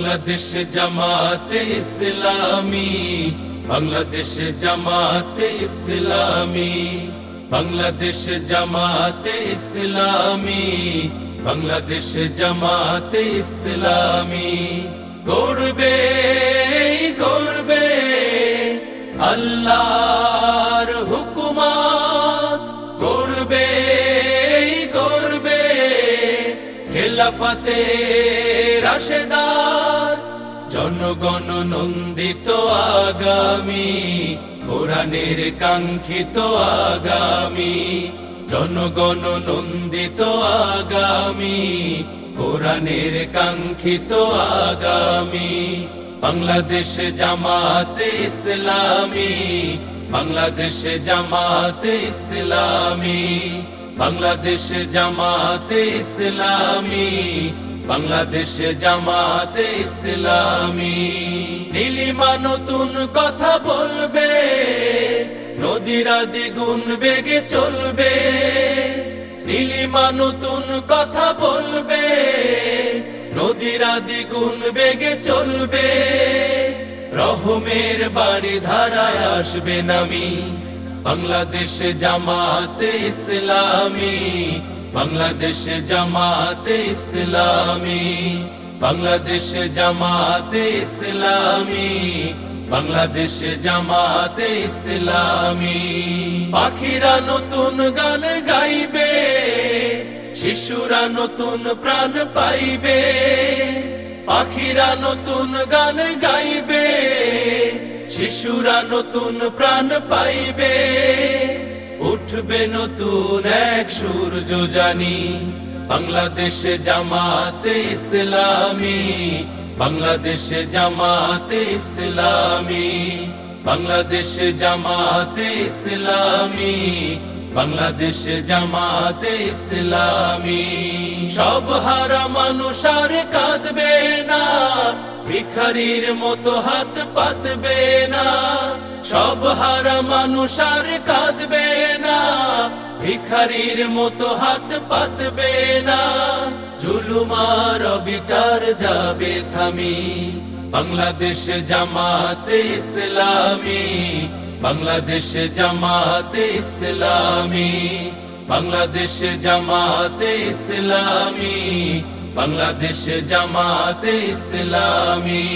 বাংলাদেশ জামাতে ইসলামী, বাংলাদেশ জামাতে ইসলামী, বাংলাদেশ জামাতে ইসলামী, বাংলাদেশ জামাতে ইসলামী। গড়বে গড়বে আল্লাহর হুকুমত, গড়বে গড়বে খেলাফতে রাশেদার, জনগণ নন্দিত আগামী, কোরআনের কাঙ্ক্ষিত আগামী, জনগণ নন্দিত আগামী, কোরআনের কাঙ্ক্ষিত আগামী। বাংলাদেশ জামাতে ইসলামী, বাংলাদেশ জামাতে ইসলামী, বাংলাদেশ জামাতে ইসলামী, বাংলাদেশ জামাতে ইসলামী। নীলিমা নতুন কথা বলবে, নদীরা দ্বিগুণ বেগে চলবে। নীলিমা নতুন কথা বলবে, নদীরা দ্বিগুণ বেগে চলবে। রহমের বাড়ি ধারায় আসবে নামি, বাংলাদেশ জামাতে ইসলামী, বাংলাদেশ জামাতে ইসলামী, বাংলাদেশ জামাতে ইসলামী, বাংলাদেশ জামাতে ইসলামী। পাখিরা নতুন গান গাইবে, শিশুরা নতুন প্রাণ পাইবে। পাখিরা নতুন গান গাইবে, শিশুরা নতুন প্রাণ পাইবে। উঠবে নতুন এক সূর্য জানি, বাংলাদেশ জামাতে ইসলামী, বাংলাদেশ জামাতে ইসলামী, বাংলাদেশ জামাতে ইসলামী, বাংলাদেশ জামাতে ইসলামী। সব হারা মানুষ আর কাঁদবে না, ভিখারির মতো হাত পাতবে না। সব হারা মানুষ আর কাঁদবে না, ভিখারির মতো হাত পাতবে না। জুলুম আর অবিচার যাবে থামি, বাংলাদেশ জামাতে ইসলামী, বাংলাদেশ জামাতে ইসলামী, বাংলাদেশ জামাতে ইসলামী, বাংলাদেশ জামাতে ইসলামী।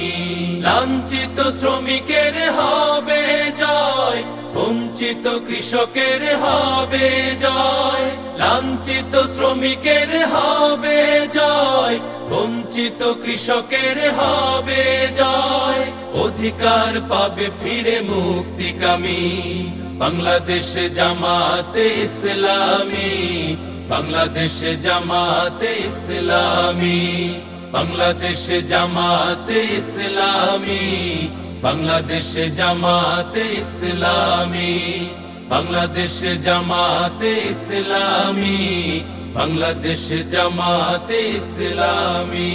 লাঞ্ছিত শ্রমিকের হবে জয়, বঞ্চিত কৃষকের হবে জয়। লাঞ্ছিত শ্রমিকের হবে জয়, বঞ্চিত কৃষকের হবে জয়। অধিকার পাবে ফিরে মুক্তিকামী, বাংলাদেশ জামাতে ইসলামী, বাংলাদেশ জামাতে ইসলামী, বাংলাদেশ জামাতে ইসলামী, বাংলাদেশ জামাতে ইসলামী, বাংলাদেশ জামাতে ইসলামী, বাংলাদেশ জামাতে ইসলামী।